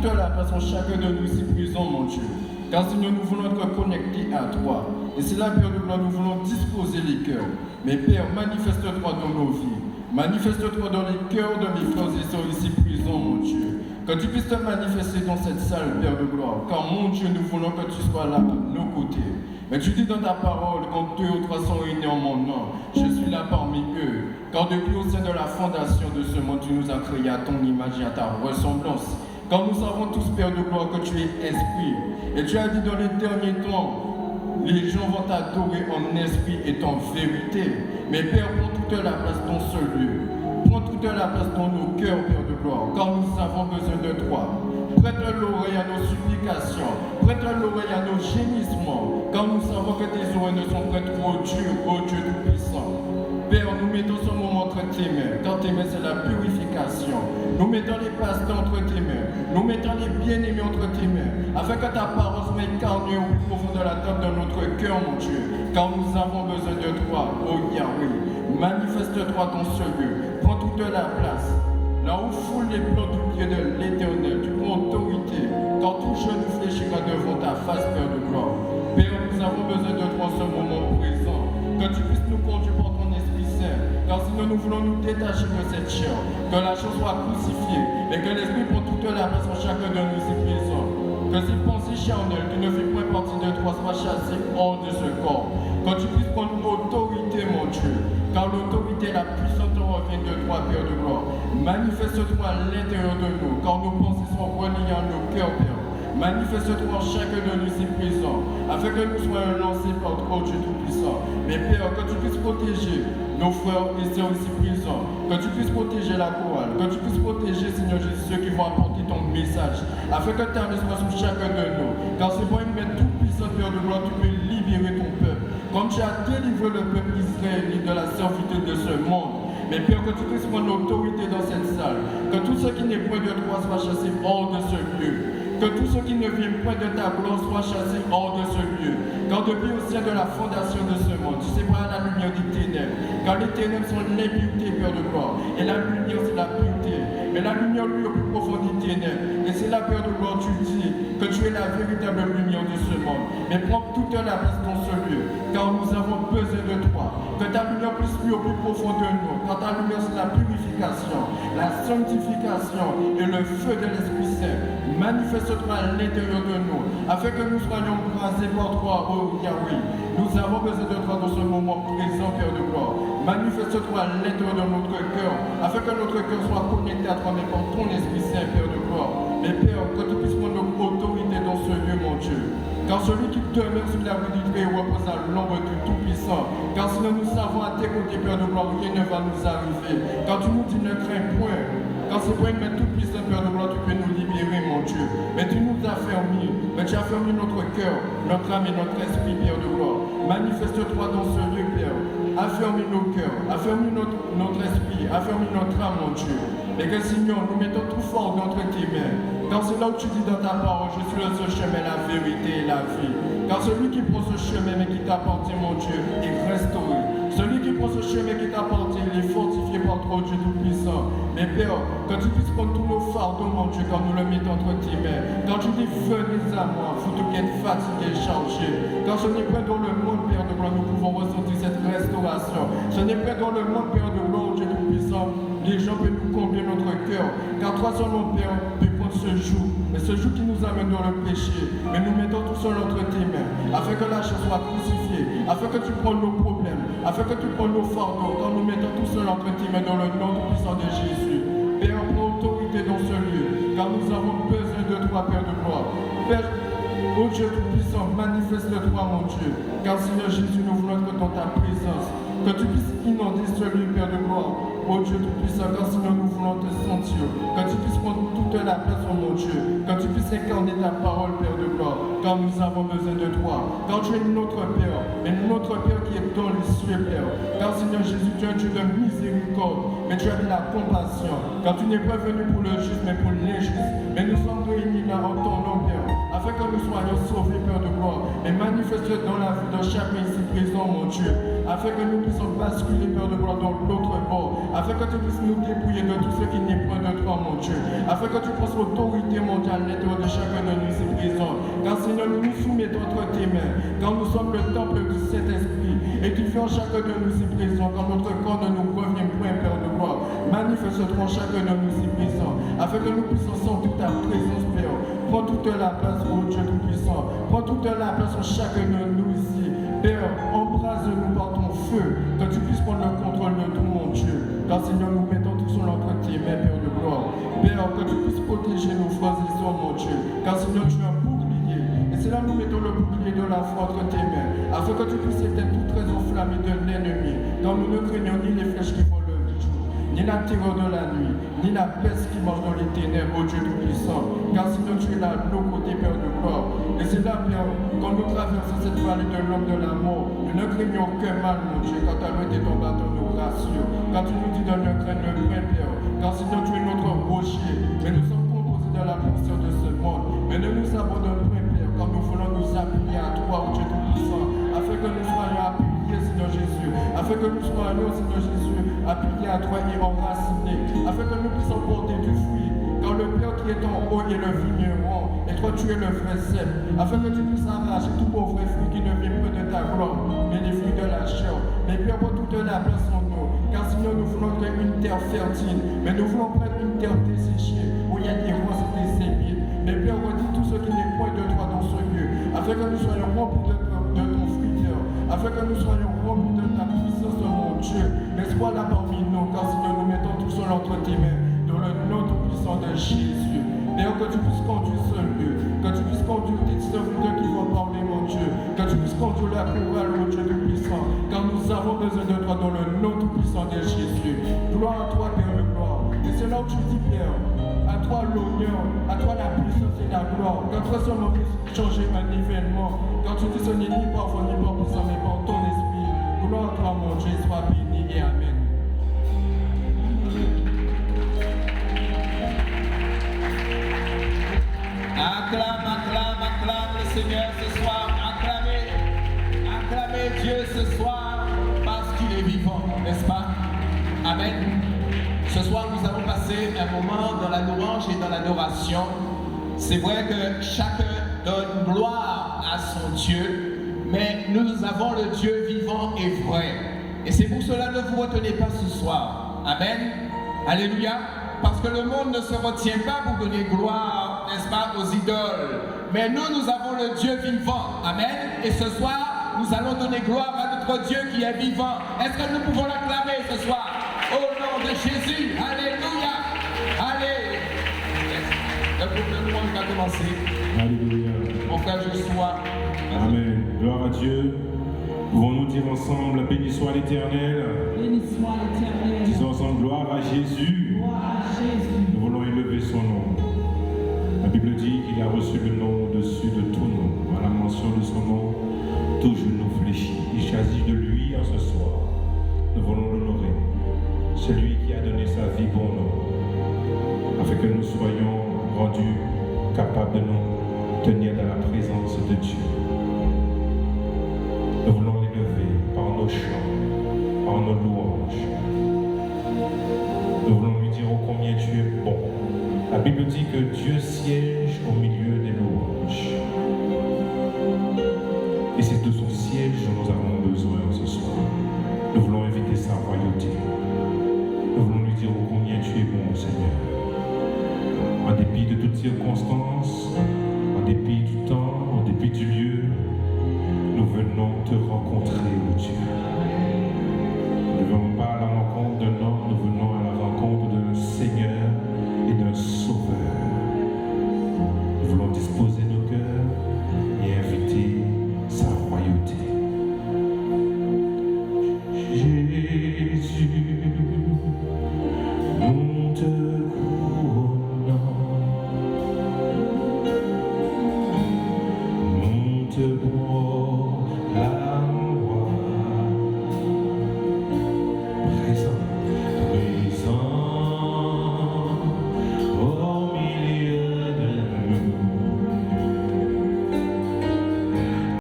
toute la place en chacun de nous ici présents, mon Dieu. Car Seigneur, nous voulons être connectés à toi. Et c'est là, Père de gloire, nous voulons disposer les cœurs. Mais Père, manifeste-toi dans nos vies. Manifeste-toi dans les cœurs de mes frères et sœurs ici présents, mon Dieu. Que tu puisses te manifester dans cette salle, Père de gloire. Car mon Dieu, nous voulons que tu sois là à nos côtés. Mais tu dis dans ta parole, quand 2 ou 3 sont réunis en mon nom, je suis là parmi eux. Car depuis au sein de la fondation de ce monde, tu nous as créés à ton image et à ta ressemblance. Car nous savons tous, Père de gloire, que tu es esprit. Et tu as dit dans les derniers temps, les gens vont t'adorer en esprit et en vérité. Mais Père, prends toute la place dans ce lieu. Prends toute la place dans nos cœurs, Père de gloire, car nous avons besoin de toi. Prête l'oreille à nos supplications. Prête l'oreille à nos gémissements, car nous savons que tes oreilles ne sont prêtes qu'au Dieu, Tout-Puissant. Père, nous mettons ce moment entre tes mains, car tes mains c'est la purification. Nous mettons les pasteurs entre tes mains, nous mettons les bien-aimés entre tes mains, afin que ta parole soit incarnée au plus profond de la table de notre cœur, mon Dieu, car nous avons besoin de toi, ô Yahweh. Manifeste-toi dans ce lieu, prends toute la place. Là où foule les plans du pied de l'Éternel, tu prends autorité, car tout genou fléchira devant ta face, Père de gloire. Père, nous avons besoin de toi en ce moment présent, que tu puisses nous conduire par ton Esprit Saint, car sinon nous voulons nous détacher de cette chair, que la chair soit crucifiée, et que l'Esprit prend toute la place en chacun de nous ici présents. Que ces pensées charnelles qui ne font point partie de toi soient chassées hors de ce corps, que tu puisses prendre autorité, mon Dieu, car l'autorité la puissante revient de toi, Père de gloire. Manifeste-toi à l'intérieur de nous, car nos pensées sont reliées à nos cœurs, Père. Manifeste-toi en chacun de nous ici présents, afin que nous soyons lancés par toi, Dieu Tout-Puissant. Mais Père, que tu puisses protéger nos frères et sœurs ici présents, que tu puisses protéger la chorale, que tu puisses protéger, Seigneur Jésus, ceux qui vont apporter ton message, afin que ta main soit sur chacun de nous. Car c'est pour une main tout-puissant, Père de gloire, tu peux libérer ton peuple. Comme tu as délivré le peuple israélite de la servitude de ce monde. Mais Père, que tu puisses prendre l'autorité dans cette salle, que tout ce qui n'est point de toi soit chassé hors de ce lieu. Que tout ce qui ne vient point de ta gloire soit chassé hors de ce lieu. Car depuis au sein de la fondation de ce monde, tu sépares la lumière du ténèbre. Car les ténèbres sont l'impureté, Père de gloire. Et la lumière, c'est la pureté. Mais la lumière, lui, au plus profond du ténèbre. Et c'est la Père de gloire, tu dis que tu es la véritable lumière de ce monde. Mais prends toute la place dans ce lieu. Car nous avons besoin de toi. Que ta lumière puisse lui au plus profond de nous. Car ta lumière, c'est la purification, la sanctification et le feu de l'Esprit Saint. Manifeste-toi à l'intérieur de nous, afin que nous soyons brasés par toi, ô Yahweh. Nous avons besoin de toi dans ce moment présent, Père de gloire. Manifeste-toi à l'intérieur de notre cœur, afin que notre cœur soit connecté à toi, mais par ton Esprit Saint, Père de gloire. Mais Père, que tu puisses prendre notre autorité dans ce lieu, mon Dieu. Car celui qui demeure sur la rue du Très-Haut repose à l'ombre du Tout-Puissant. Car sinon nous savons à tes côtés, Père de gloire, rien ne va nous arriver. Car tu nous dis ne crains point. Car c'est pour une main toute-puissante, Père de gloire, tu peux nous libérer, mon Dieu. Mais tu nous as fermés. Mais tu as fermé notre cœur, notre âme et notre esprit, Père de gloire. Manifeste-toi dans ce lieu, Père. Affermis nos cœurs, affermis notre esprit, affermis notre âme, mon Dieu. Et que, Seigneur, nous mettons tout fort entre tes mains. Car c'est là où tu dis dans ta parole, je suis le seul chemin, la vérité et la vie. Car celui qui prend ce chemin, mais qui t'appartient, mon Dieu, est restauré. Celui qui prend ce chemin qui t'appartient, il est fortifié par toi, Dieu Tout-Puissant. Mais Père, que tu puisses prendre tous nos fardeaux, mon Dieu, quand nous le mettons entre tes mains. Quand tu dis, venez à moi, vous tous qui êtes fatigués et chargés. Car ce n'est pas dans le monde, Père de gloire, nous pouvons ressentir cette restauration. Ce n'est pas dans le monde, Père de gloire, Dieu Tout-Puissant, les gens peuvent nous combler notre cœur. Car toi seulement, Père, tu prends ce jour. Mais ce jour qui nous amène dans le péché. Mais nous mettons tout seul entre tes mains. Afin que la chair soit crucifiée. Afin que tu prennes nos problèmes. Afin que tu prennes nos fardeaux. Quand nous mettons tout seul entre tes mains dans le nom puissant de Jésus. Père, prends autorité dans ce lieu. Car nous avons besoin de toi, Père de gloire. Père, ô Dieu Tout-Puissant, manifeste-toi, mon Dieu. Car Seigneur Jésus, nous voulons être dans ta présence. Que tu puisses inonder ce lieu, Père de gloire. Ô Dieu Tout-Puissant, car sinon nous voulons te sentir. Que tu puisses prendre toute la place, oh mon Dieu. Que tu puisses incarner ta parole, Père de gloire. Car nous avons besoin de toi. Car tu es notre Père. Et notre Père qui est dans les cieux, Père. Car Seigneur Jésus, tu es un Dieu de miséricorde. Mais tu as de la compassion. Car tu n'es pas venu pour le juste, mais pour l'injuste. Mais nous sommes réunis là en ton nom, Père. Afin que nous soyons sauvés, Père de gloire. Et manifeste dans la vie de chacun ici présent, mon Dieu. afin que nous puissions basculer, Père de gloire, dans l'autre bord, afin que tu puisses nous dépouiller de tout ce qui n'est point de toi, mon Dieu, afin que tu prennes l'autorité mondiale à l'intérieur de chacun de nous ici présents. Car Seigneur, nous nous soumettons entre tes mains, car nous sommes le temple du Saint-Esprit, et tu fais en chacun de nous ici présents, car notre corps ne nous revient point, Père de gloire. Manifeste-toi en chacun de nous ici présents, afin que nous puissions sentir ta présence, Père. Prends toute la place, mon Dieu Tout-Puissant. Prends toute la place en chacun de nous ici. Père, embrase-nous par ton feu, que tu puisses prendre le contrôle de tout, mon Dieu. Car Seigneur, nous mettons tout sur entre tes mains, Père de gloire. Père, que tu puisses protéger nos frères et sœurs, mon Dieu. Car Seigneur, tu es un bouclier. Et c'est là que nous mettons le bouclier de la foi entre tes mains, afin que tu puisses éteindre toute raison enflammée de l'ennemi. Car nous ne craignons ni les flèches qui volent le jour, ni la terreur de la nuit, ni la peste qui marche dans les ténèbres, ô Dieu Tout-Puissant. Car Seigneur, tu es là à nos côtés, Père de gloire. Et c'est là, Père, quand nous traversons cette vallée de l'homme de la mort, nous ne craignons aucun mal, mon Dieu, car ta main est tombée à nous rassure. Car tu nous dis de ne craindre rien, Père. Car Seigneur, tu es notre rocher. Mais nous sommes composés de la poussière de ce monde. Mais ne nous abandonne point, Père, car nous voulons nous appuyer à toi, ô Dieu Tout-Puissant, afin que nous soyons appuyés, Seigneur Jésus, afin que nous soyons, Seigneur Jésus, appuyés à toi et enracinés, afin que nous puissions porter du fruit. Car le Père qui est en haut est le vigneron, et toi tu es le vrai cep, afin que tu puisses arracher tout beau vrai fruit qui ne vient pas de ta gloire, mais les fruits de la chair. Mais Père, prends toute la place en nous, car sinon nous voulons être une terre fertile, mais nous voulons prendre une terre desséchée, où il y a des roses et des sémites. Mais Père, redis tout ce qui n'est point de toi dans ce lieu, afin que nous soyons remplis de ton fruit, Père, afin que nous soyons remplis de ta puissance, mon Dieu. Mais sois là parmi nous, car sinon nous mettons tout seul entre tes mains, dans le nom tout-puissant de Jésus. Père, que tu puisses conduire ce lieu, que tu puisses conduire tes serviteurs qui vont parler, mon Dieu, que tu puisses conduire la chorale, mon Dieu Tout-Puissant, car nous avons besoin de toi dans le nom tout-puissant de Jésus. Gloire à toi, Père de gloire. Et c'est là où tu dis, Père, à toi l'honneur, à toi la puissance et la gloire, que toi seulement puisse changer un événement. Quand tu dis ce n'est ni par foi ni par puissance, mais par ton esprit. Gloire à toi, mon Dieu, sois béni et amen. Acclame, acclame, acclame le Seigneur ce soir. Acclamez Dieu ce soir parce qu'il est vivant, n'est-ce pas? Amen. Ce soir, nous allons passer un moment dans la louange et dans l'adoration. C'est vrai que chacun donne gloire à son Dieu, mais nous avons le Dieu vivant et vrai. Et c'est pour cela que ne vous retenez pas ce soir. Amen. Alléluia. Parce que le monde ne se retient pas pour donner gloire, n'est-ce pas, aux idoles. Mais nous avons le Dieu vivant. Amen. Et ce soir, nous allons donner gloire à notre Dieu qui est vivant. Est-ce que nous pouvons l'acclamer ce soir? Au nom de Jésus. Alléluia. Allez. Le groupe de louange va commencer. Alléluia. Mon frère Joshua. Amen. Gloire à Dieu. Pouvons-nous dire ensemble, béni soit l'Éternel. Béni soit l'Éternel. Disons ensemble, gloire à Jésus. Gloire à Jésus. Nous voulons élever son nom. La Bible dit qu'il a reçu le nom au-dessus de tout nom. À la mention de son nom, tout genou fléchit. Il s'agit de lui en ce soir. Nous voulons l'honorer. Celui qui a donné sa vie pour nous, afin que nous soyons rendus capables de nous tenir dans la présence de Dieu. Nous voulons l'élever par nos chants, par nos louanges. Nous voulons lui dire ô combien tu es bon. La Bible dit que Dieu siège au milieu des louanges. Et c'est de son siège dont nous avons besoin ce soir. Nous voulons inviter sa royauté. Nous voulons lui dire ô combien tu es bon, Seigneur. En dépit de toutes circonstances, en dépit du temps, en dépit du lieu, nous venons te rencontrer.